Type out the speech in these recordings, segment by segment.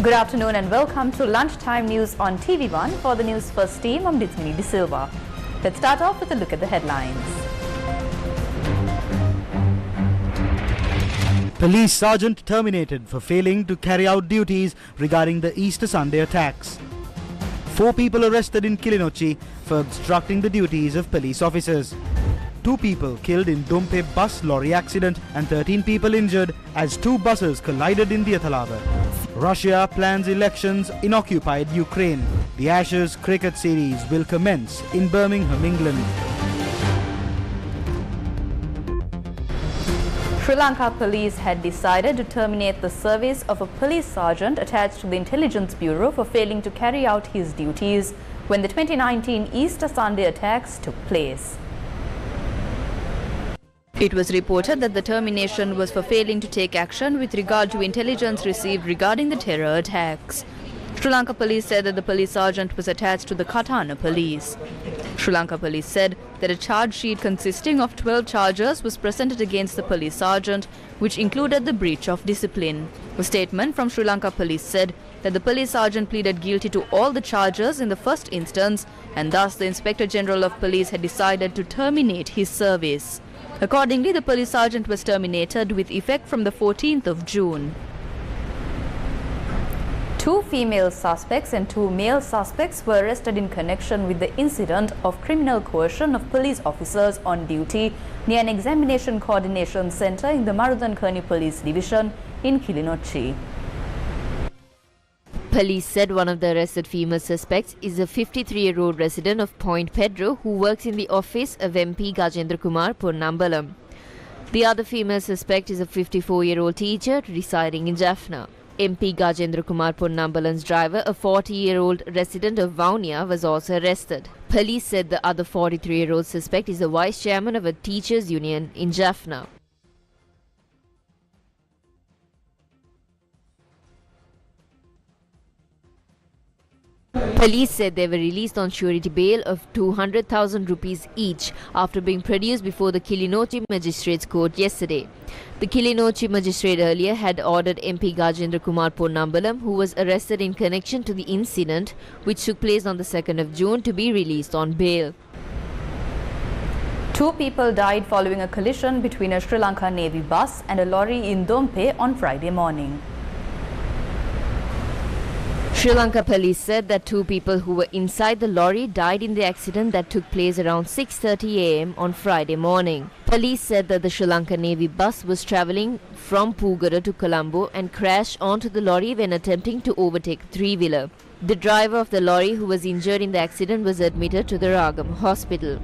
Good afternoon and welcome to Lunchtime News on TV1 for the News First team. I'm Dismini De Silva. Let's start off with a look at the headlines. Police sergeant terminated for failing to carry out duties regarding the Easter Sunday attacks. 4 people arrested in Kilinochchi for obstructing the duties of police officers. 2 people killed in Dompe bus lorry accident and 13 people injured as 2 buses collided in Diathalava. Russia plans elections in occupied Ukraine. The Ashes cricket series will commence in Birmingham, England. Sri Lanka police had decided to terminate the service of a police sergeant attached to the Intelligence Bureau for failing to carry out his duties when the 2019 Easter Sunday attacks took place. It was reported that the termination was for failing to take action with regard to intelligence received regarding the terror attacks. Sri Lanka police said that the police sergeant was attached to the Katana police. Sri Lanka police said that a charge sheet consisting of 12 charges was presented against the police sergeant, which included the breach of discipline. A statement from Sri Lanka police said that the police sergeant pleaded guilty to all the charges in the first instance, and thus the Inspector General of Police had decided to terminate his service. Accordingly, the police sergeant was terminated with effect from the 14th of June. 2 female suspects and 2 male suspects were arrested in connection with the incident of criminal coercion of police officers on duty near an examination coordination center in the Marudhankerni Police Division in Kilinochchi. Police said one of the arrested female suspects is a 53-year-old resident of Point Pedro who works in the office of MP Gajendra Kumar Ponnambalam. The other female suspect is a 54-year-old teacher residing in Jaffna. MP Gajendra Kumar Ponnambalam's driver, a 40-year-old resident of Vaunia, was also arrested. Police said the other 43-year-old suspect is the vice chairman of a teachers' union in Jaffna. Police said they were released on surety bail of 200,000 rupees each after being produced before the Kilinochchi Magistrates Court yesterday. The Kilinochchi magistrate earlier had ordered MP Gajendra Kumar Ponnambalam, who was arrested in connection to the incident which took place on the 2nd of June, to be released on bail. 2 people died following a collision between a Sri Lanka Navy bus and a lorry in Dompe on Friday morning. Sri Lanka police said that 2 people who were inside the lorry died in the accident that took place around 6:30 am on Friday morning. Police said that the Sri Lanka Navy bus was travelling from Pugara to Colombo and crashed onto the lorry when attempting to overtake a 3-wheeler. The driver of the lorry, who was injured in the accident, was admitted to the Ragam hospital.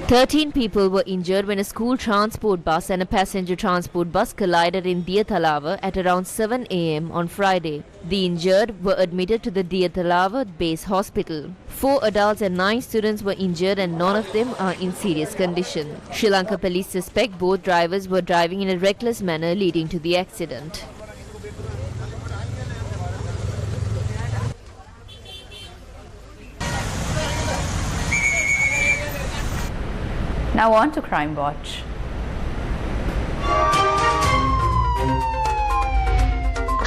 13 people were injured when a school transport bus and a passenger transport bus collided in Diathalava at around 7 am on Friday. The injured were admitted to the Diathalava base hospital. 4 adults and 9 students were injured and none of them are in serious condition. Sri Lanka police suspect both drivers were driving in a reckless manner, leading to the accident. Now on to Crime Watch.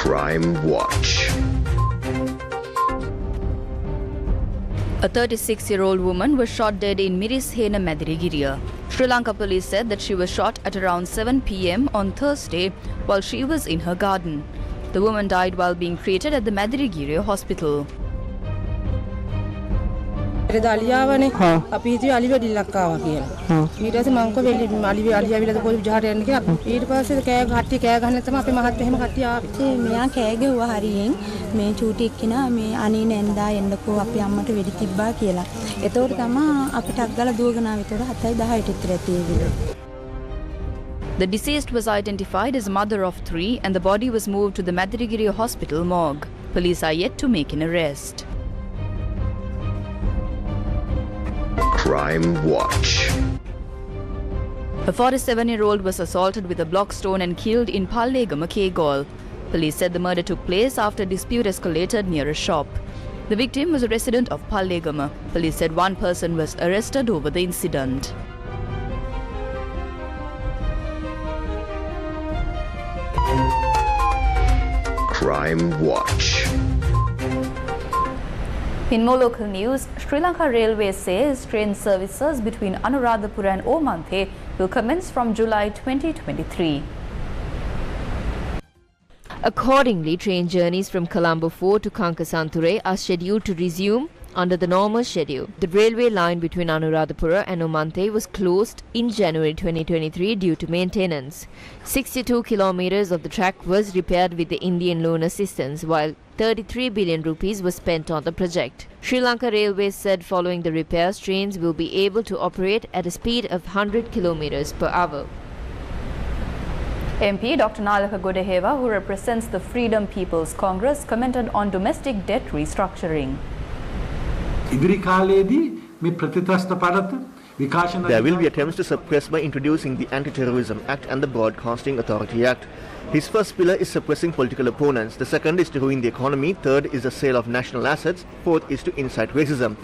Crime Watch. A 36-year-old woman was shot dead in Mirishena, Madirigiriya. Sri Lanka police said that she was shot at around 7 p.m. on Thursday while she was in her garden. The woman died while being treated at the Madirigiriya hospital. දාලියාවනේ අපි හිතුවේ අලි වෙඩිල්ලක් ආවා කියලා. ඊට පස්සේ මං කෝ වෙලි අලි අලියාවිලද කොයි විජහට යන්න කියලා. ඊට පස්සේ කෑ කට්ටිය කෑ ගහන්න තමයි අපේ මහත් එහෙම කට්ටිය ආවේ. මෙයා කෑ ගැව්වා හරියෙන් මේ චූටි එක්කිනා මේ අනේ නැන්දා එන්නකෝ අපි අම්මට වෙඩි තිබ්බා කියලා. එතකොට තමයි අපිට අක්ගල දුවගෙන ආවේ. එතකොට 7:10ට විතර ඇතිවිලු. The deceased was identified as a mother of 3 and the body was moved to the Madirigiriya hospital morgue. Police are yet to make an arrest. Crime Watch. A 47-year-old was assaulted with a block stone and killed in Pallegama, Kegol. Police said the murder took place after a dispute escalated near a shop. The victim was a resident of Pallegama. Police said 1 person was arrested over the incident. Crime Watch. In more local news, Sri Lanka Railway says train services between Anuradhapura and Omanthe will commence from July 2023. Accordingly, train journeys from Colombo Fort to Kankasanture are scheduled to resume under the normal schedule. The railway line between Anuradhapura and Omanthe was closed in January 2023 due to maintenance. 62 kilometers of the track was repaired with the Indian loan assistance, while 33 billion rupees was spent on the project. Sri Lanka Railway said following the repairs, trains will be able to operate at a speed of 100 kilometers per hour. MP Dr. Nalaka Godeheva, who represents the Freedom People's Congress, commented on domestic debt restructuring. There will be attempts to suppress by introducing the Anti-Terrorism Act and the Broadcasting Authority Act. His first pillar is suppressing political opponents, the second is to ruin the economy, third is the sale of national assets, fourth is to incite racism.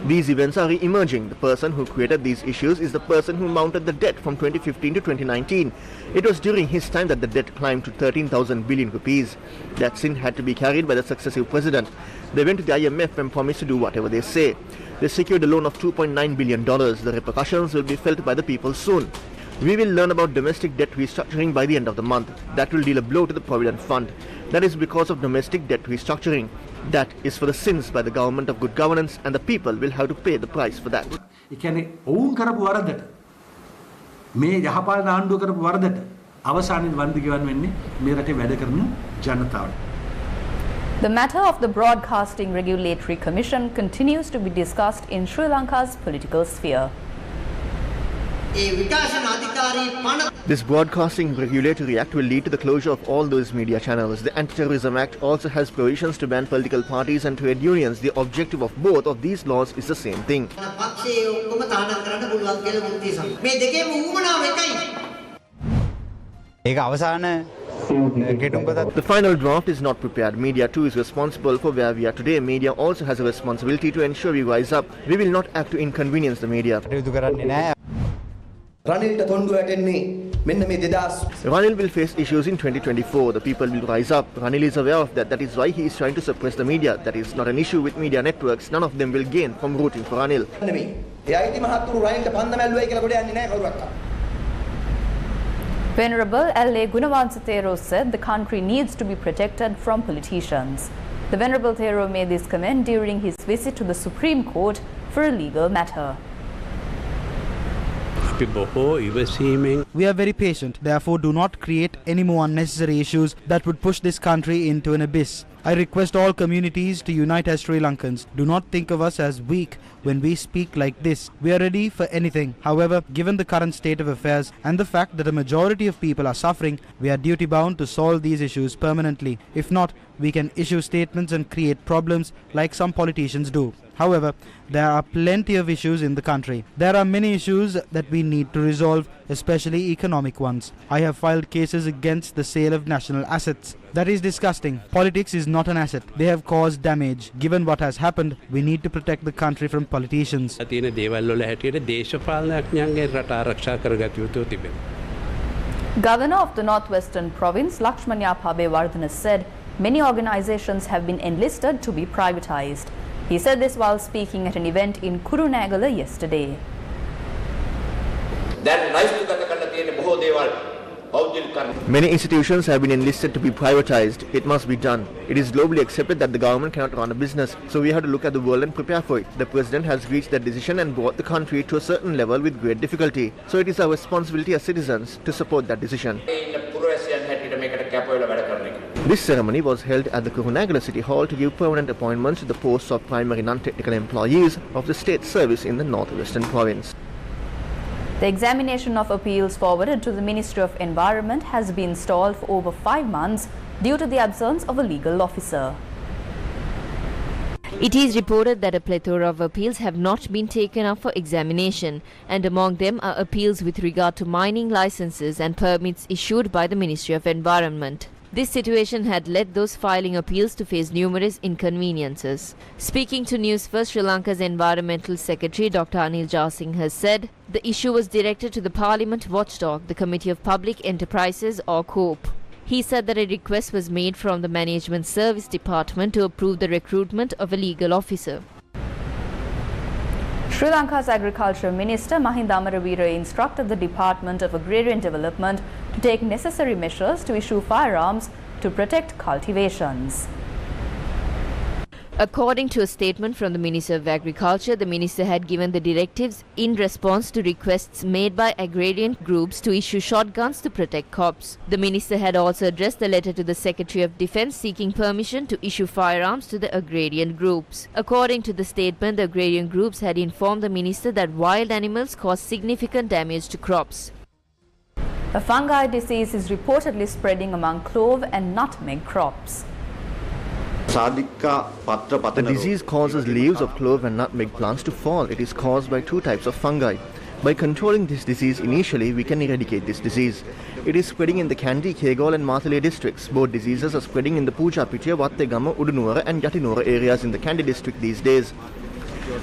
These events are re-emerging. The person who created these issues is the person who mounted the debt from 2015 to 2019. It was during his time that the debt climbed to 13,000 billion rupees. That sin had to be carried by the successive president. They went to the IMF and promised to do whatever they say. They secured a loan of $2.9 billion. The repercussions will be felt by the people soon. We will learn about domestic debt restructuring by the end of the month. That will deal a blow to the Provident Fund. That is because of domestic debt restructuring. That is for the sins by the government of good governance, and the people will have to pay the price for that. The matter of the Broadcasting Regulatory Commission continues to be discussed in Sri Lanka's political sphere. This Broadcasting Regulatory Act will lead to the closure of all those media channels. The Anti-Terrorism Act also has provisions to ban political parties and trade unions. The objective of both of these laws is the same thing. The final draft is not prepared. Media too is responsible for where we are today. Media also has a responsibility to ensure we rise up. We will not act to inconvenience the media. Ranil will face issues in 2024. The people will rise up. Ranil is aware of that. That is why he is trying to suppress the media. That is not an issue with media networks. None of them will gain from rooting for Ranil. Venerable L.A. Gunawansa Thero said the country needs to be protected from politicians. The Venerable Thero made this comment during his visit to the Supreme Court for a legal matter. We are very patient, therefore do not create any more unnecessary issues that would push this country into an abyss. I request all communities to unite as Sri Lankans. Do not think of us as weak when we speak like this. We are ready for anything. However, given the current state of affairs and the fact that a majority of people are suffering, we are duty bound to solve these issues permanently. If not, we can issue statements and create problems like some politicians do. However, there are plenty of issues in the country. There are many issues that we need to resolve, especially economic ones. I have filed cases against the sale of national assets. That is disgusting. Politics is not an asset. They have caused damage. Given what has happened, we need to protect the country from politicians. Governor of the Northwestern Province, Lakshmanya Pabewardhana, said many organizations have been enlisted to be privatized. He said this while speaking at an event in Kurunegala yesterday. Many institutions have been enlisted to be privatized. It must be done. It is globally accepted that the government cannot run a business, so we have to look at the world and prepare for it. The president has reached that decision and brought the country to a certain level with great difficulty. So it is our responsibility as citizens to support that decision. This ceremony was held at the Kurunegala City Hall to give permanent appointments to the posts of primary non-technical employees of the state service in the Northwestern Province. The examination of appeals forwarded to the Ministry of Environment has been stalled for over 5 months due to the absence of a legal officer. It is reported that a plethora of appeals have not been taken up for examination, and among them are appeals with regard to mining licenses and permits issued by the Ministry of Environment. This situation had led those filing appeals to face numerous inconveniences. Speaking to News First, Sri Lanka's Environmental Secretary Dr. Anil Jasingh has said the issue was directed to the Parliament watchdog, the Committee of Public Enterprises or COPE. He said that a request was made from the Management Service Department to approve the recruitment of a legal officer. Sri Lanka's Agriculture Minister Mahinda Amaraweera instructed the Department of Agrarian Development to take necessary measures to issue firearms to protect cultivations. According to a statement from the Minister of Agriculture, the minister had given the directives in response to requests made by agrarian groups to issue shotguns to protect crops. The minister had also addressed a letter to the Secretary of Defence seeking permission to issue firearms to the agrarian groups. According to the statement, the agrarian groups had informed the minister that wild animals cause significant damage to crops. A fungi disease is reportedly spreading among clove and nutmeg crops. The disease causes leaves of clove and nutmeg plants to fall. It is caused by two types of fungi. By controlling this disease initially, we can eradicate this disease. It is spreading in the Kandy, Kegol and Mathale districts. Both diseases are spreading in the Puja Pitya, Wattegama, Udunuwara and Yatinura areas in the Kandy district these days.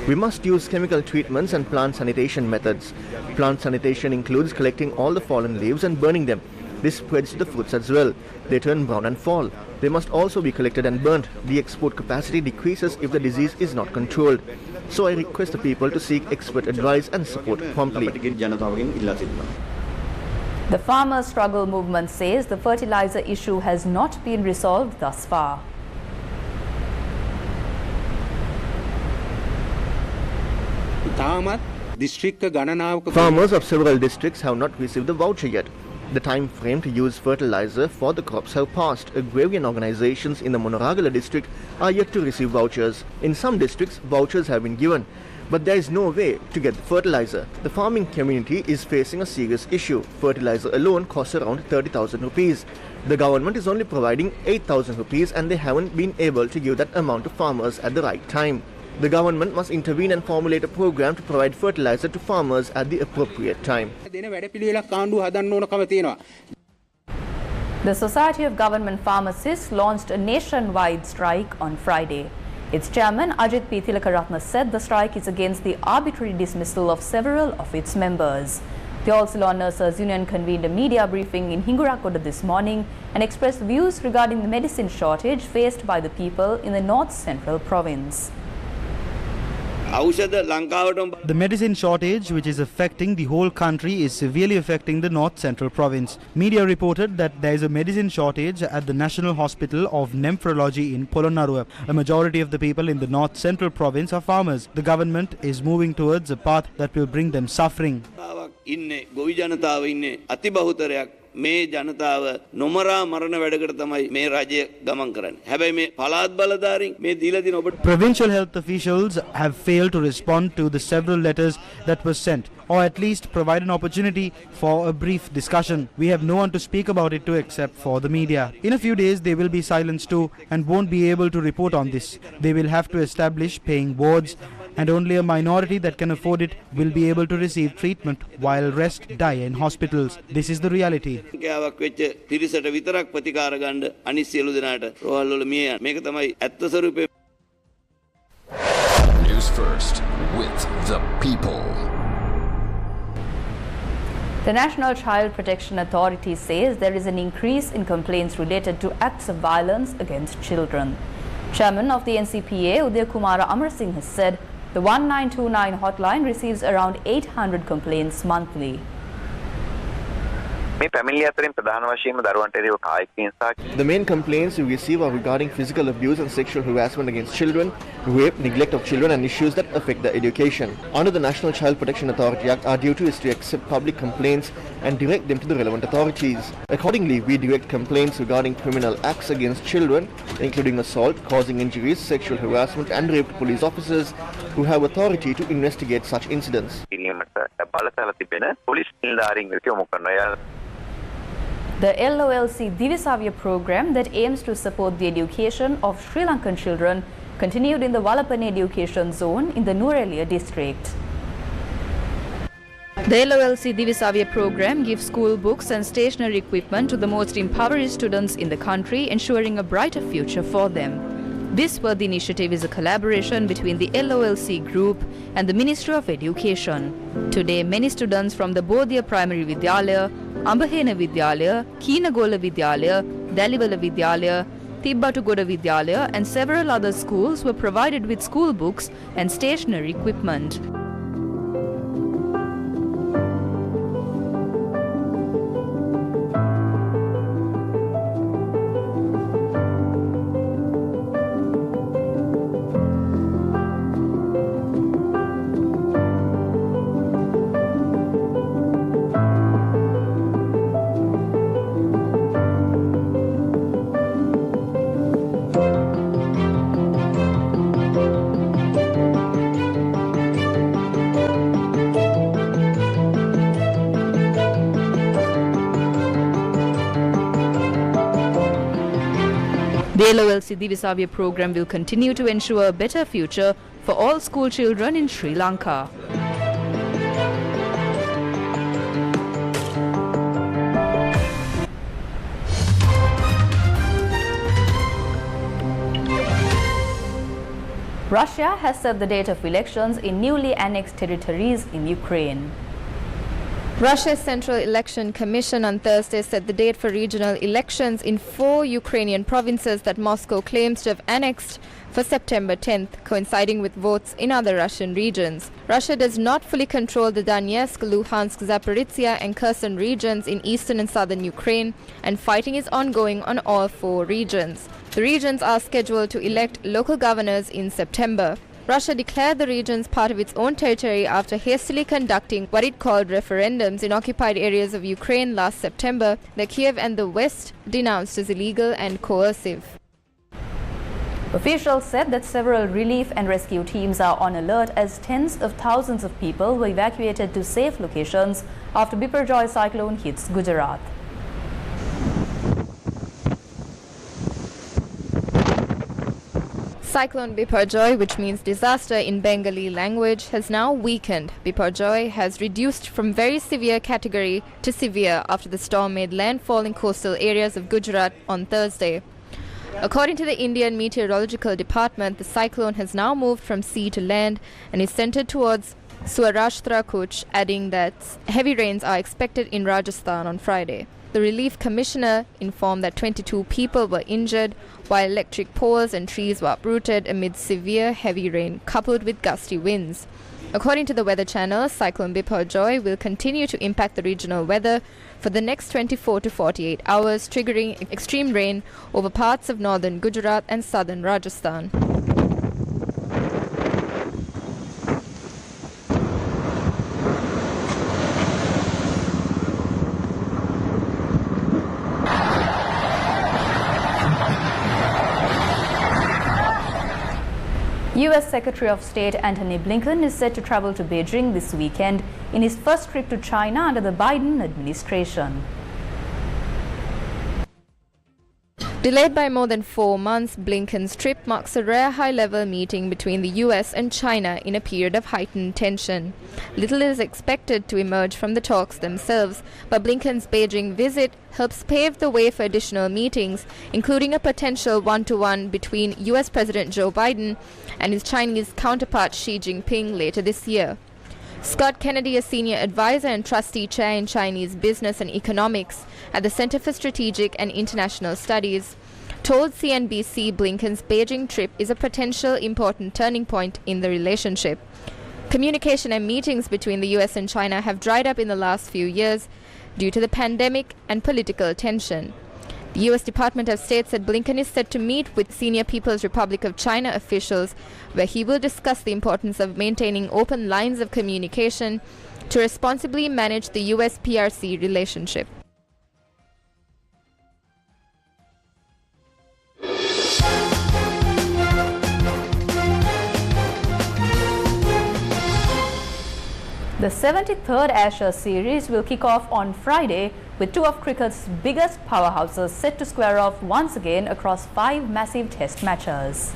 We must use chemical treatments and plant sanitation methods. Plant sanitation includes collecting all the fallen leaves and burning them. This spreads to the fruits as well. They turn brown and fall. They must also be collected and burnt. The export capacity decreases if the disease is not controlled. So I request the people to seek expert advice and support promptly. The farmers' struggle movement says the fertilizer issue has not been resolved thus far. Farmers of several districts have not received the voucher yet. The time frame to use fertilizer for the crops have passed. Agrarian organizations in the Monoragala district are yet to receive vouchers. In some districts, vouchers have been given, but there is no way to get the fertilizer. The farming community is facing a serious issue. Fertilizer alone costs around 30,000 rupees. The government is only providing 8,000 rupees and they haven't been able to give that amount to farmers at the right time. The government must intervene and formulate a program to provide fertilizer to farmers at the appropriate time. The Society of Government Pharmacists launched a nationwide strike on Friday. Its chairman Ajit P. Tilakaratne said the strike is against the arbitrary dismissal of several of its members. The All Ceylon Nurses Union convened a media briefing in Hingurakoda this morning and expressed views regarding the medicine shortage faced by the people in the North Central province. The medicine shortage, which is affecting the whole country, is severely affecting the North Central province. Media reported that there is a medicine shortage at the National Hospital of Nephrology in Polonnaruwa. A majority of the people in the North Central province are farmers. The government is moving towards a path that will bring them suffering. මේ ජනතාව නොමරා මරණ වැඩකට තමයි මේ රජය ගමන් කරන්නේ. හැබැයි මේ පළාත් බලධාරීන් මේ දීලා දින ඔබට Provincial health officials have failed to respond to the several letters that were sent, or at least provide an opportunity for a brief discussion. We have no one to speak about it to except for the media. In a few days they will be silenced too and won't be able to report on this. They will have to establish paying wards, and only a minority that can afford it will be able to receive treatment while rest die in hospitals. This is the reality. කෑවක් වෙච්ච තිරිසට විතරක් ප්‍රතිකාර ගන්න අනිත් සියලු දෙනාට රෝහල් වල මිය යන. මේක තමයි ඇත්ත ස්වරූපේ. News first with the people. The National Child Protection Authority says there is an increase in complaints related to acts of violence against children. Chairman of the NCPA, Uday Kumara Amarasinghe, has said the 1929 hotline receives around 800 complaints monthly. The main complaints we receive are regarding physical abuse and sexual harassment against children, rape, neglect of children and issues that affect their education. Under the National Child Protection Authority Act, our duty is to accept public complaints and direct them to the relevant authorities. Accordingly, we direct complaints regarding criminal acts against children, including assault, causing injuries, sexual harassment and rape to police officers who have authority to investigate such incidents. The LOLC Divisavya program that aims to support the education of Sri Lankan children continued in the Walapane education zone in the Nuwara district. The LOLC Divisavya program gives school books and stationery equipment to the most impoverished students in the country, ensuring a brighter future for them. This Worthy initiative is a collaboration between the LOLC group and the Ministry of Education. Today, many students from the Bodhiya Primary Vidyalaya, Ambahena Vidyalaya, Keenagola Vidyalaya, Dalibala Vidyalaya, Tibbatugoda Vidyalaya and several other schools were provided with school books and stationery equipment. The LOLC Divisavya program will continue to ensure a better future for all school children in Sri Lanka. Russia has set the date of elections in newly annexed territories in Ukraine. Russia's Central Election Commission on Thursday set the date for regional elections in 4 Ukrainian provinces that Moscow claims to have annexed for September 10th, coinciding with votes in other Russian regions. Russia does not fully control the Donetsk, Luhansk, Zaporizhia and Kherson regions in eastern and southern Ukraine, and fighting is ongoing on all 4 regions. The regions are scheduled to elect local governors in September. Russia declared the regions part of its own territory after hastily conducting what it called referendums in occupied areas of Ukraine last September that Kiev and the West denounced as illegal and coercive. Officials said that several relief and rescue teams are on alert as tens of thousands of people were evacuated to safe locations after Biparjoy cyclone hits Gujarat. Cyclone Biparjoy, which means disaster in Bengali language, has now weakened. Biparjoy has reduced from very severe category to severe after the storm made landfall in coastal areas of Gujarat on Thursday. According to the Indian Meteorological Department, the cyclone has now moved from sea to land and is centered towards Saurashtra Kutch, adding that heavy rains are expected in Rajasthan on Friday. The relief commissioner informed that 22 people were injured, while electric poles and trees were uprooted amid severe heavy rain coupled with gusty winds. According to the Weather Channel, Cyclone Biparjoy will continue to impact the regional weather for the next 24 to 48 hours, triggering extreme rain over parts of northern Gujarat and southern Rajasthan. US Secretary of State Antony Blinken is set to travel to Beijing this weekend in his first trip to China under the Biden administration. Delayed by more than 4 months, Blinken's trip marks a rare high-level meeting between the US and China in a period of heightened tension. Little is expected to emerge from the talks themselves, but Blinken's Beijing visit helps pave the way for additional meetings, including a potential one-to-one between US President Joe Biden and his Chinese counterpart Xi Jinping later this year. Scott Kennedy, a senior advisor and trustee chair in Chinese business and economics at the Center for Strategic and International Studies, told CNBC Blinken's Beijing trip is a potential important turning point in the relationship. Communication and meetings between the US and China have dried up in the last few years due to the pandemic and political tension. The U.S. Department of State said Blinken is set to meet with senior People's Republic of China officials, where he will discuss the importance of maintaining open lines of communication to responsibly manage the U.S.-PRC relationship. The 73rd Ashes series will kick off on Friday, with 2 of cricket's biggest powerhouses set to square off once again across 5 massive test matches.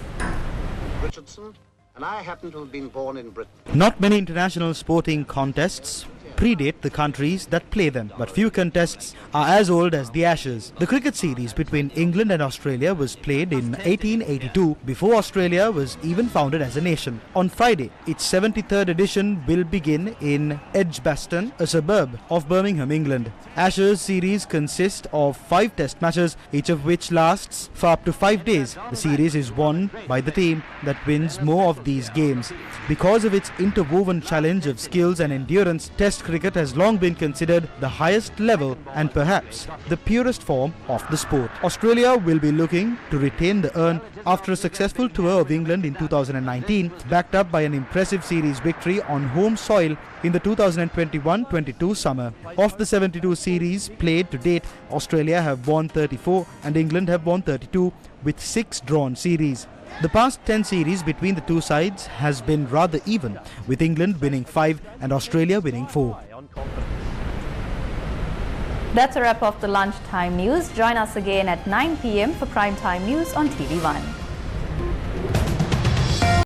Richardson, and I happen to have been born in Britain. Not many international sporting contests predate the countries that play them, but few contests are as old as the Ashes. The cricket series between England and Australia was played in 1882, before Australia was even founded as a nation. On Friday, its 73rd edition will begin in Edgbaston, a suburb of Birmingham, England. Ashes series consist of 5 test matches, each of which lasts for up to 5 days. The series is won by the team that wins more of these games. Because of its interwoven challenge of skills and endurance, Test cricket has long been considered the highest level and perhaps the purest form of the sport. Australia will be looking to retain the urn after a successful tour of England in 2019, backed up by an impressive series victory on home soil in the 2021-22 summer. Of the 72 series played to date, Australia have won 34 and England have won 32, with 6 drawn series. The past 10 series between the two sides has been rather even, with England winning 5 and Australia winning 4. That's a wrap of the lunchtime news. Join us again at 9 p.m. for primetime news on TV1.